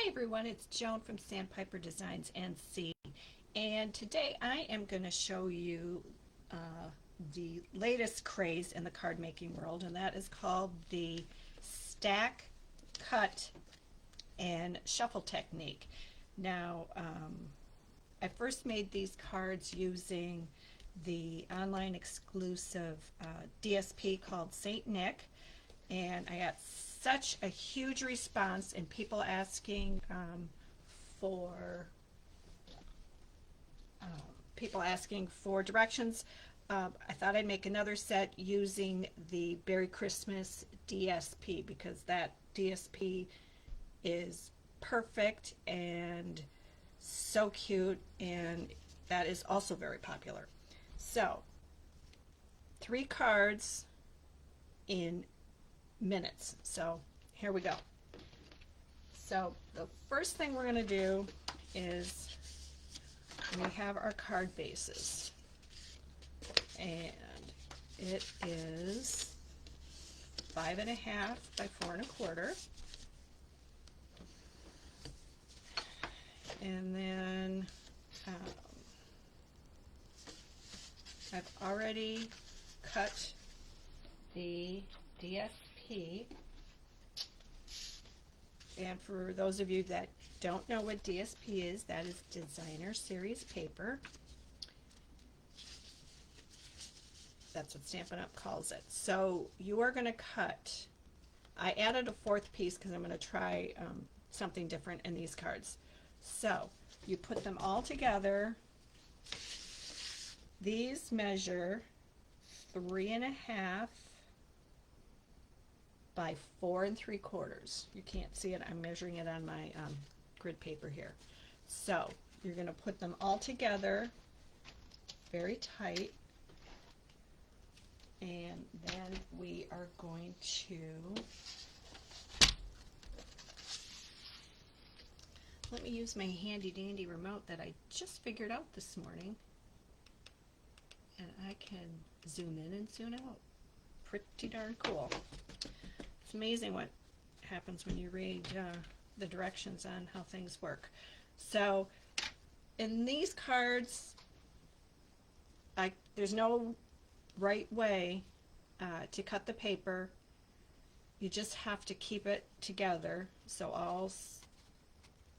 Hi everyone, it's Joan from Sandpiper Designs NC, and today I am going to show you the latest craze in the card making world, and that is called the stack, cut, and shuffle technique. Now, I first made these cards using the online exclusive DSP called Saint Nick, and I got such a huge response and people asking for directions. I thought I'd make another set using the Beary Christmas DSP because that DSP is perfect and so cute, and that is also very popular. So 3 cards in minutes. So here we go. So the first thing we're going to do is we have our card bases, and it is 5.5 by 4.25, and then I've already cut the DSP. And for those of you that don't know what DSP is, that is Designer Series paper. That's what Stampin' Up! Calls it. So you are going to cut, I added a 4th piece because I'm going to try something different in these cards. So you put them all together. These measure 3.5 by 4 3/4. You can't see it, I'm measuring it on my grid paper here. So you're going to put them all together very tight, and then we are going to let me use my handy dandy remote that I just figured out this morning, and I can zoom in and zoom out. Pretty darn cool. It's amazing what happens when you read the directions on how things work. So in these cards, there's no right way to cut the paper. You just have to keep it together so all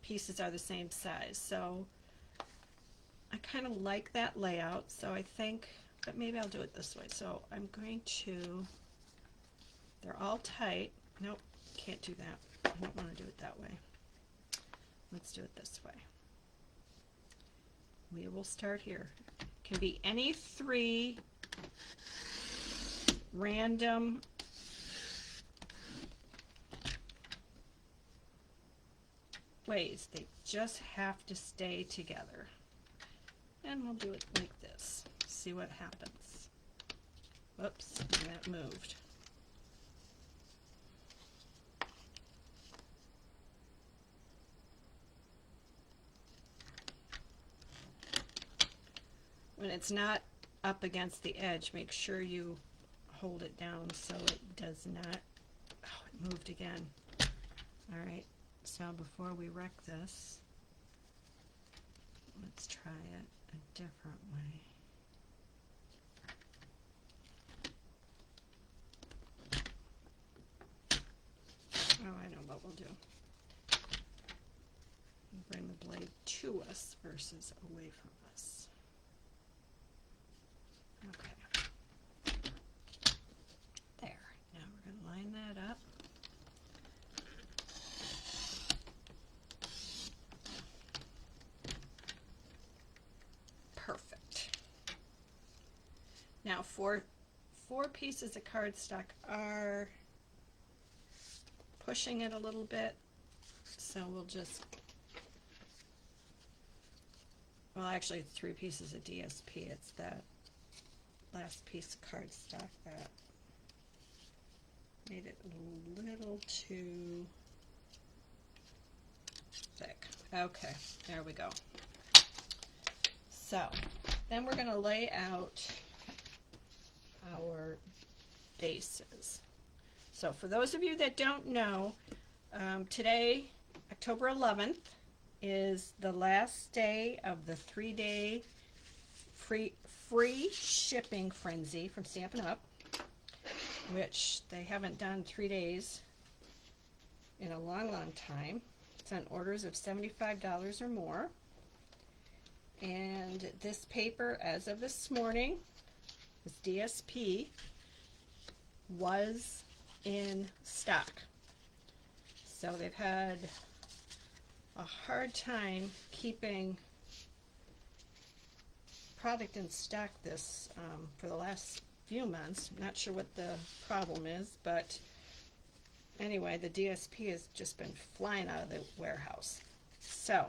pieces are the same size. So I kind of like that layout, so I think that maybe I'll do it this way. So I'm going to, they're all tight. Nope, can't do that. I don't want to do it that way. Let's do it this way. We will start here. It can be any 3 random ways. They just have to stay together. And we'll do it like this. See what happens. Whoops, that moved. When it's not up against the edge, make sure you hold it down so it does not, oh, it moved again. All right, so before we wreck this, let's try it a different way. Oh, I know what we'll do. Bring the blade to us versus away from us. Okay. There. Now we're going to line that up. Perfect. Now for 4 pieces of cardstock are pushing it a little bit, so we'll just, well, actually it's 3 pieces of DSP. It's that last piece of cardstock that made it a little too thick. Okay, there we go. So then we're going to lay out our bases. So for those of you that don't know, today October 11th is the last day of the 3-day free shipping frenzy from Stampin' Up, which they haven't done 3 days in a long, long time. It's on orders of $75 or more. And this paper, as of this morning, this DSP, was in stock. So they've had a hard time keeping product in stock this for the last few months. I'm not sure what the problem is, but anyway, the DSP has just been flying out of the warehouse. So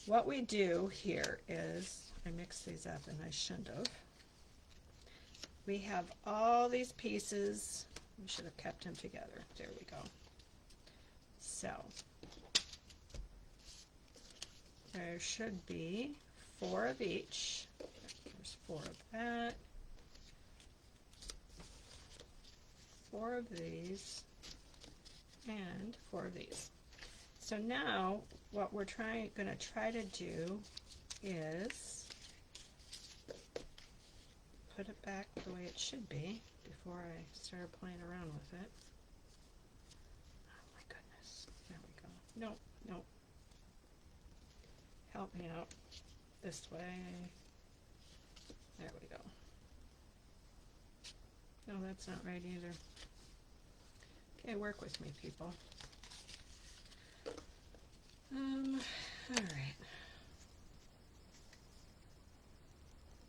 what we do here is, I mixed these up and I shouldn't have. We have all these pieces. We should have kept them together. There we go. So there should be 4 of each. There's 4 of that. 4 of these. And 4 of these. So now what we're going to try to do is put it back the way it should be before I start playing around with it. Oh my goodness. There we go. Nope, nope. Help me out. This way. There we go. No, that's not right either. Okay, work with me, people. All right.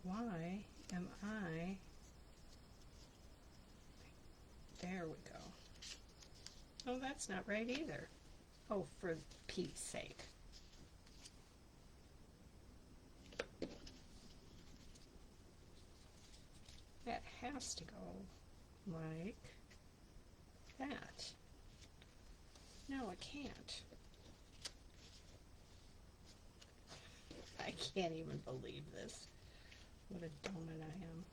Why am I? There we go. Oh, that's not right either. Oh, for Pete's sake. That has to go like that. No, it can't. I can't even believe this. What a donut I am.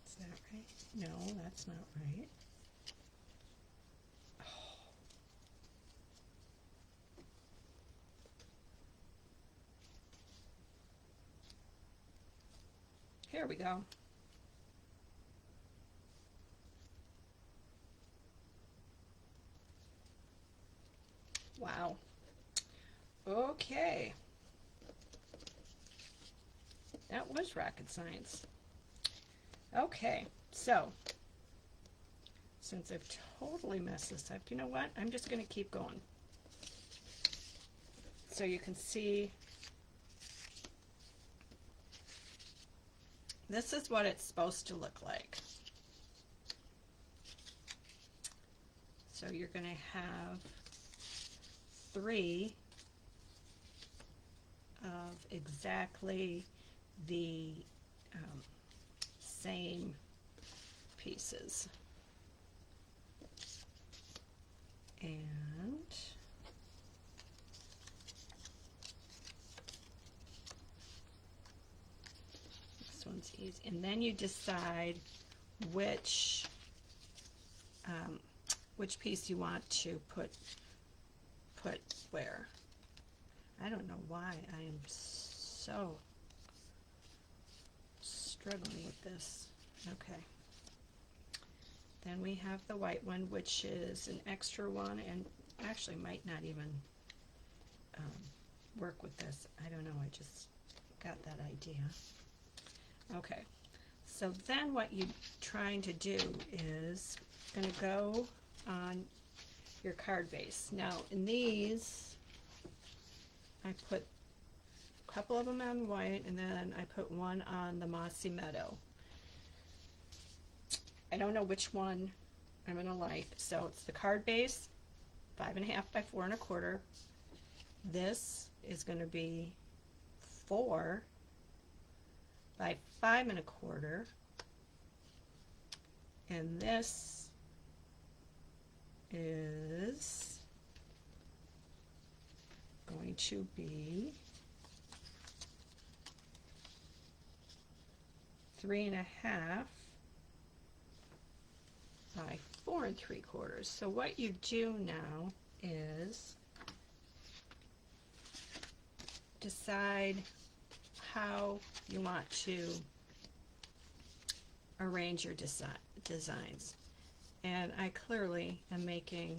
Is that right? No, that's not right. Oh. Here we go. Wow. Okay. That was rocket science. Okay, so since I've totally messed this up, you know what? I'm just going to keep going. So you can see this is what it's supposed to look like. So you're going to have 3 of exactly the same pieces. And this one's easy. And then you decide which piece you want to put where. I don't know why I am so struggling with this. Okay. Then we have the white one, which is an extra one, and actually might not even work with this. I don't know, I just got that idea. Okay, so then what you're trying to do is going to go on your card base. Now in these, I put a couple of them on white, and then I put one on the Mossy Meadow. I don't know which one I'm going to like. So it's the card base, 5.5 by 4.25. This is going to be 4 by 5.25. And this is going to be 3.5 by 4 3/4. So what you do now is decide how you want to arrange your designs. And I clearly am making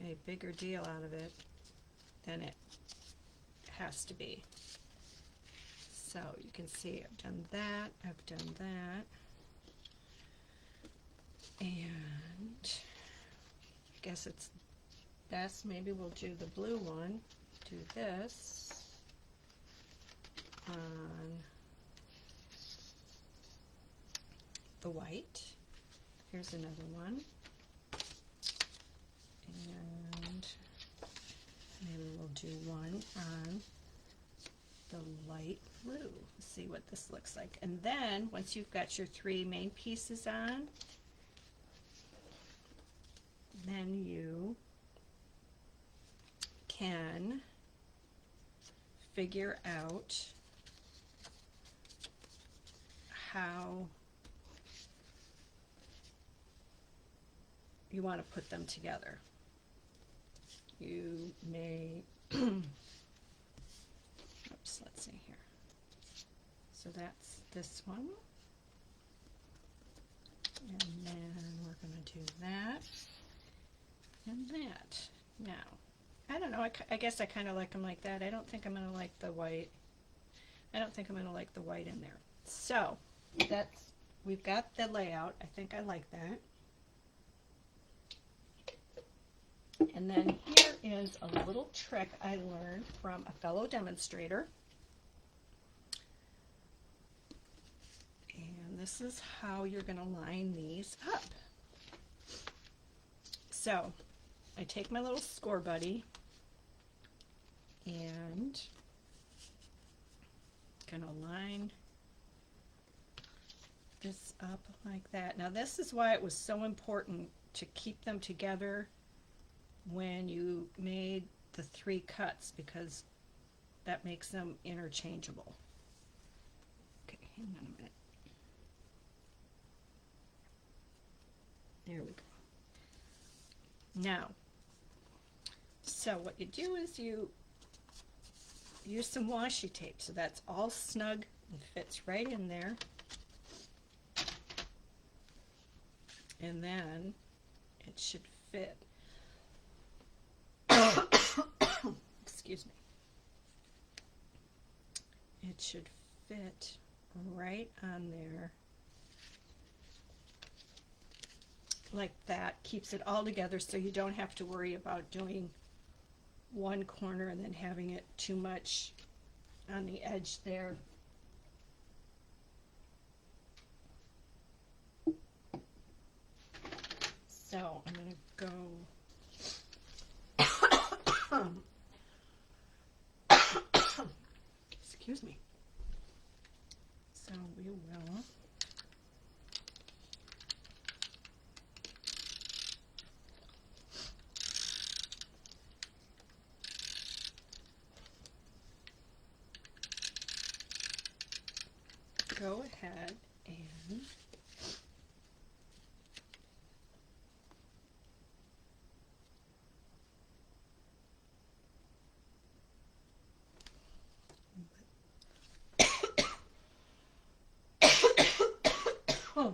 a bigger deal out of it than it has to be. So you can see I've done that, I've done that. And I guess it's best, maybe we'll do the blue one, do this on the white. Here's another one. And maybe we'll do one on the light blue. See what this looks like. And then once you've got your three main pieces on, then you can figure out how you want to put them together. You may oops, let's see here. So that's this one. And then we're going to do that and that. Now, I don't know, I guess I kind of like them like that. I don't think I'm going to like the white. I don't think I'm going to like the white in there. So, we've got the layout. I think I like that. And then here is a little trick I learned from a fellow demonstrator. And this is how you're going to line these up. So, I take my little score buddy and going to line this up like that. Now this is why it was so important to keep them together when you made the three cuts, because that makes them interchangeable. Okay, hang on a minute. There we go. Now, so what you do is you use some washi tape so that's all snug and fits right in there. And then it should fit. Excuse me. It should fit right on there. Like that. Keeps it all together so you don't have to worry about doing one corner and then having it too much on the edge there. So I'm going to go, excuse me. So we will go ahead and oh.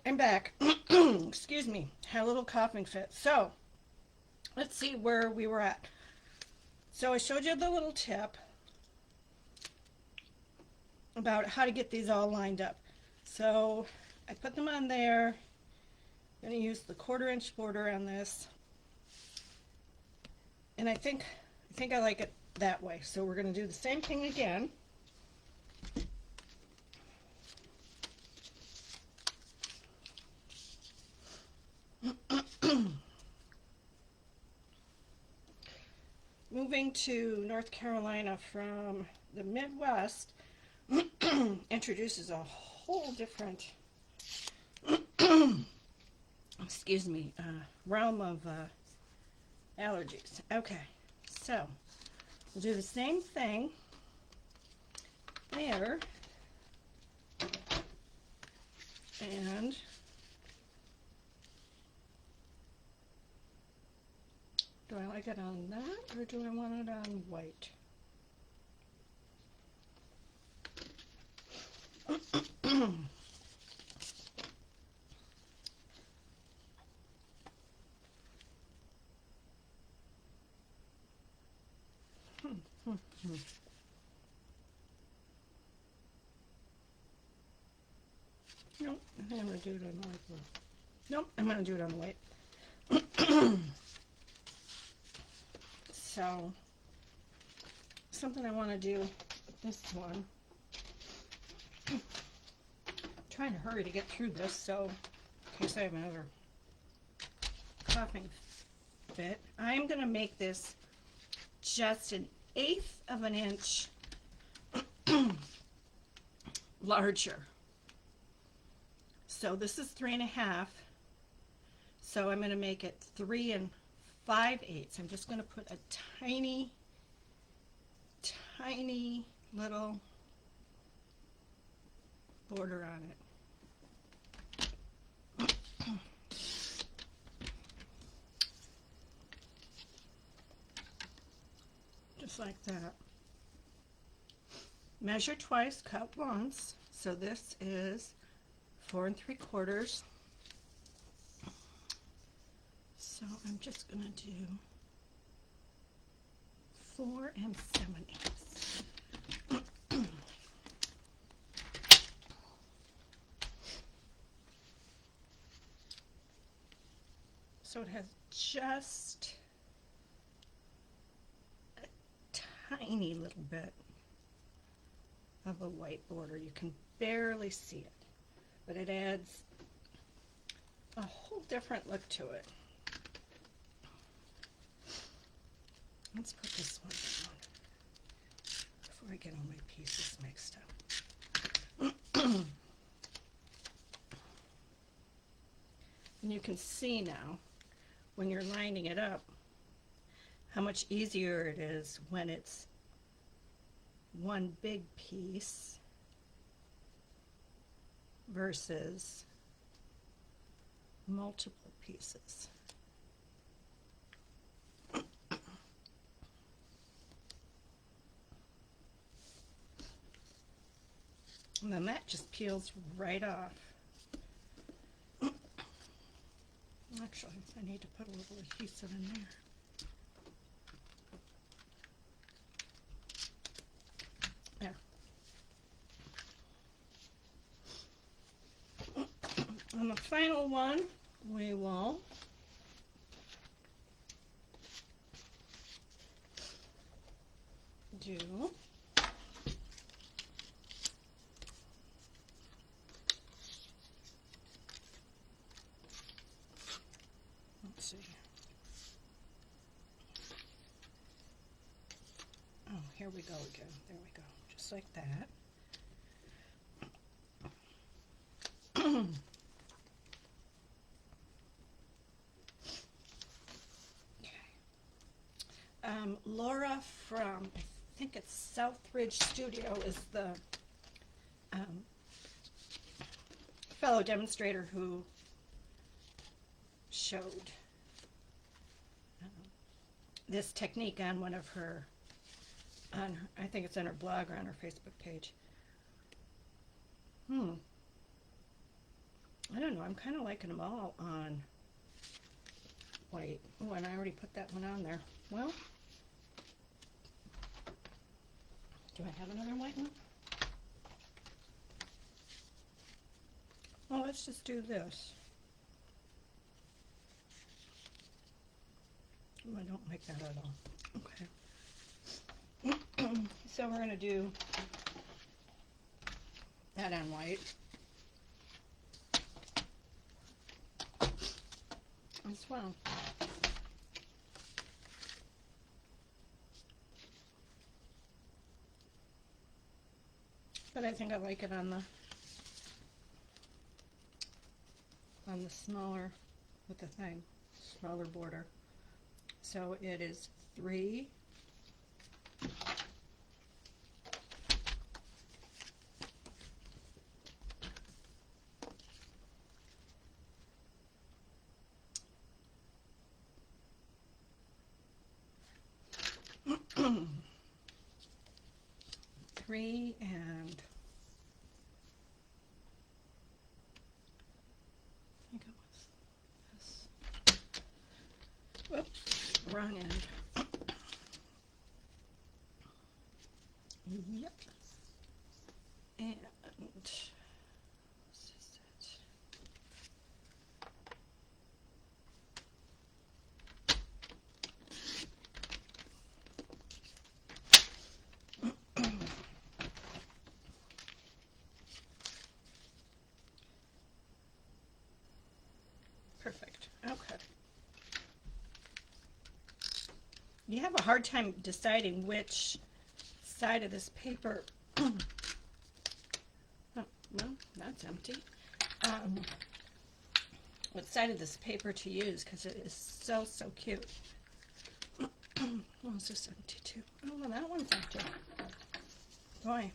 I'm back. Excuse me. Had a little coughing fit. So, let's see where we were at. So I showed you the little tip about how to get these all lined up. So I put them on there. I'm going to use the 1/4 inch border on this. And I think I like it that way. So we're going to do the same thing again. Moving to North Carolina from the Midwest introduces a whole different excuse me, realm of allergies. Okay, so we'll do the same thing there, and do I like it on that, or do I want it on white? Nope, I think I'm going to do it on the white. Nope, I'm going to do it on the white. So, something I want to do with this one. Trying to hurry to get through this, so in case I have another coughing fit, I'm going to make this just 1/8 of an inch larger. So this is 3.5. So I'm going to make it 3 5/8. I'm just going to put a tiny little border on it. Just like that. Measure twice, cut once. So this is 4 3/4. So I'm just going to do 4 7/8. So it has just a tiny little bit of a white border. You can barely see it, but it adds a whole different look to it. Let's put this one down before I get all my pieces mixed up. And you can see now, when you're lining it up, how much easier it is when it's one big piece versus multiple pieces. And then that just peels right off. Actually, I need to put a little adhesive in there. There. On the final one, we will do see. Oh, here we go again. There we go. Just like that. Laura from, I think it's Southridge Studio, is the fellow demonstrator who showed this technique on one of her, I think it's on her blog or on her Facebook page. I don't know, I'm kind of liking them all on white. Oh, and I already put that one on there. Well, do I have another white one? Well, let's just do this. Oh, I don't like that at all. Okay. So we're going to do that on white as well. But I think I like it on the smaller, with the thing, smaller border. So it is 3 3 and I think it was this. Whoops, wrong end. Yep. And this is it. Perfect. Okay. You have a hard time deciding which side of this paper. Oh, well, that's empty. What side of this paper to use, because it is so cute. Oh, it's just empty too. Oh, well, that one's empty. Boy.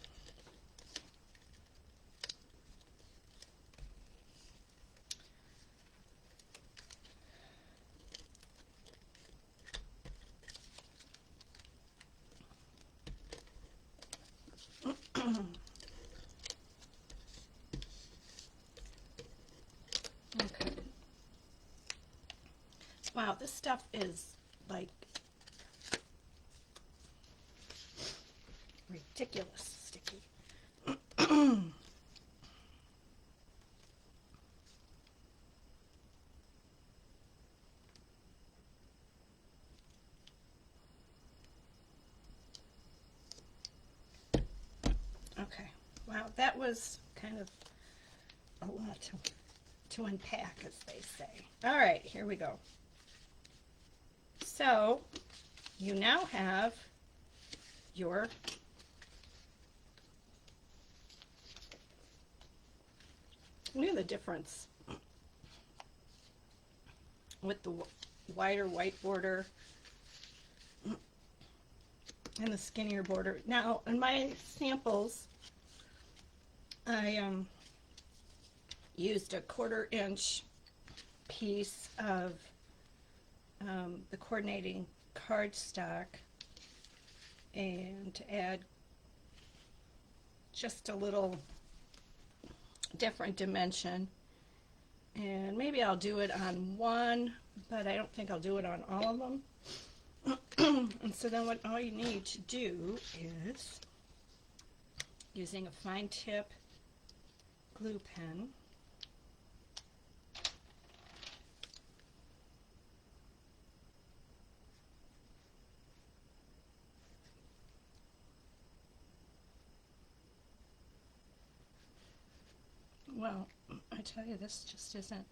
Okay. Wow, this stuff is like ridiculous sticky. Okay. Wow, that was kind of a lot to unpack, as they say. All right, here we go. So you now have your look at the difference with the wider white border and the skinnier border. Now, in my samples, I used a 1/4 inch piece of the coordinating cardstock, and to add just a little different dimension. And maybe I'll do it on one, but I don't think I'll do it on all of them. And so then all you need to do is, using a fine tip glue pen, well, I tell you, this just isn't.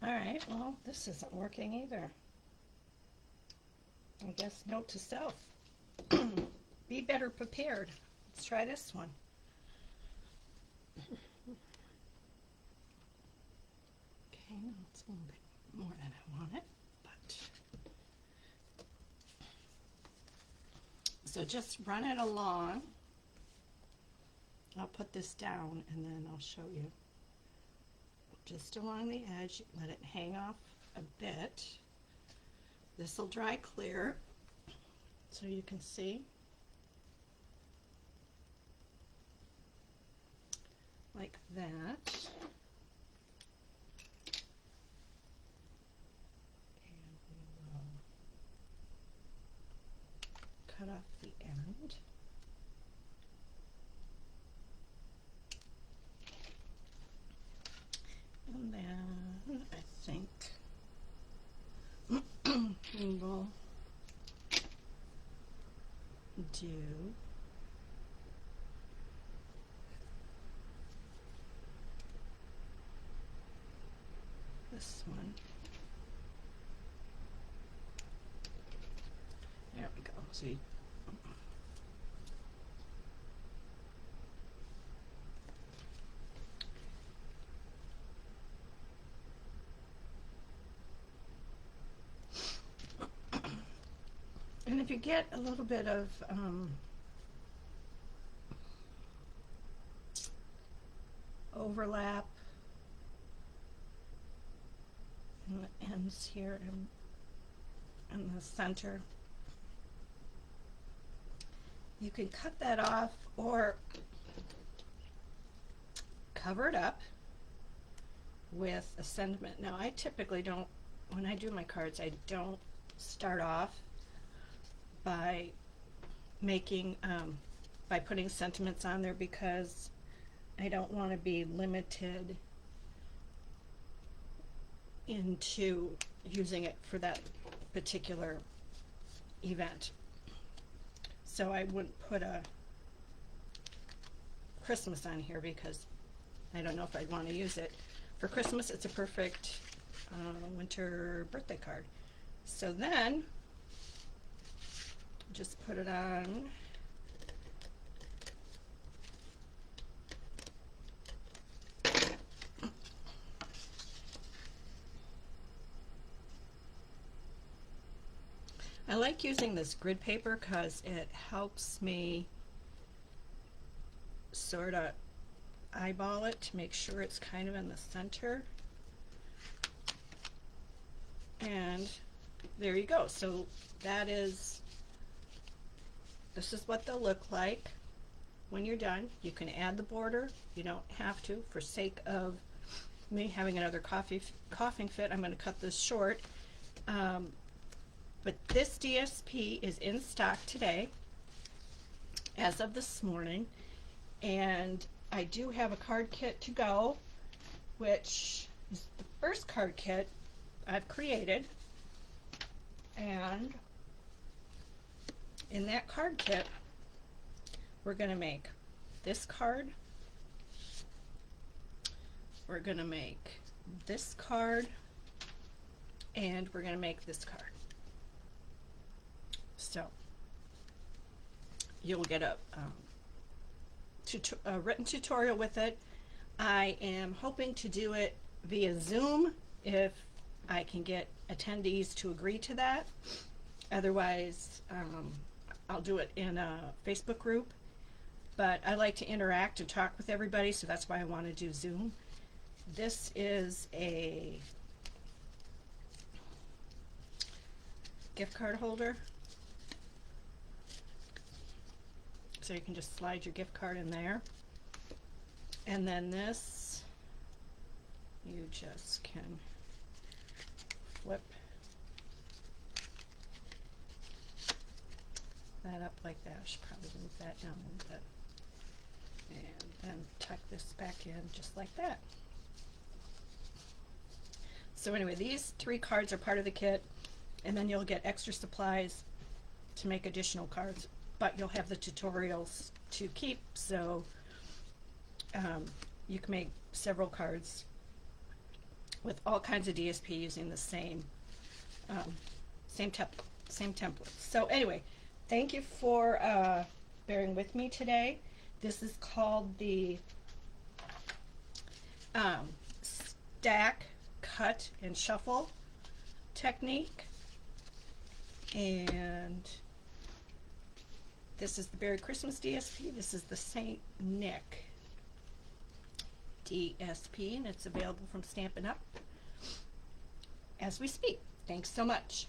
All right, well, this isn't working either. I guess note to self. Be better prepared. Let's try this one. Okay, now it's a little bit more than I wanted, but so just run it along. I'll put this down and then I'll show you. Just along the edge, let it hang off a bit. This will dry clear so you can see. Like that. end. And then I think we will do this one. There we go. See. And if you get a little bit of overlap in the ends here and in the center, you can cut that off or cover it up with a sentiment. Now I typically don't, when I do my cards, I don't start off by making by putting sentiments on there, because I don't want to be limited into using it for that particular event. So I wouldn't put a Christmas on here because I don't know if I'd want to use it. For Christmas, it's a perfect winter birthday card. So then, just put it on. I like using this grid paper because it helps me sort of eyeball it to make sure it's kind of in the center. And there you go. So that is, this is what they'll look like when you're done. You can add the border. You don't have to. For sake of me having another coughing fit, I'm going to cut this short. But this DSP is in stock today, as of this morning, and I do have a card kit to go, which is the first card kit I've created. And in that card kit, we're going to make this card, we're going to make this card, and we're going to make this card. So you'll get a written tutorial with it. I am hoping to do it via Zoom if I can get attendees to agree to that. Otherwise, I'll do it in a Facebook group. But I like to interact and talk with everybody, so that's why I want to do Zoom. This is a gift card holder. So you can just slide your gift card in there. And then this, you just can flip that up like that. I should probably move that down a little bit. And then tuck this back in just like that. So anyway, these 3 cards are part of the kit, and then you'll get extra supplies to make additional cards. But you'll have the tutorials to keep, so you can make several cards with all kinds of DSP using the same template. So anyway, thank you for bearing with me today. This is called the stack, cut, and shuffle technique, and this is the Beary Christmas DSP. This is the St. Nick DSP, and it's available from Stampin' Up! As we speak. Thanks so much.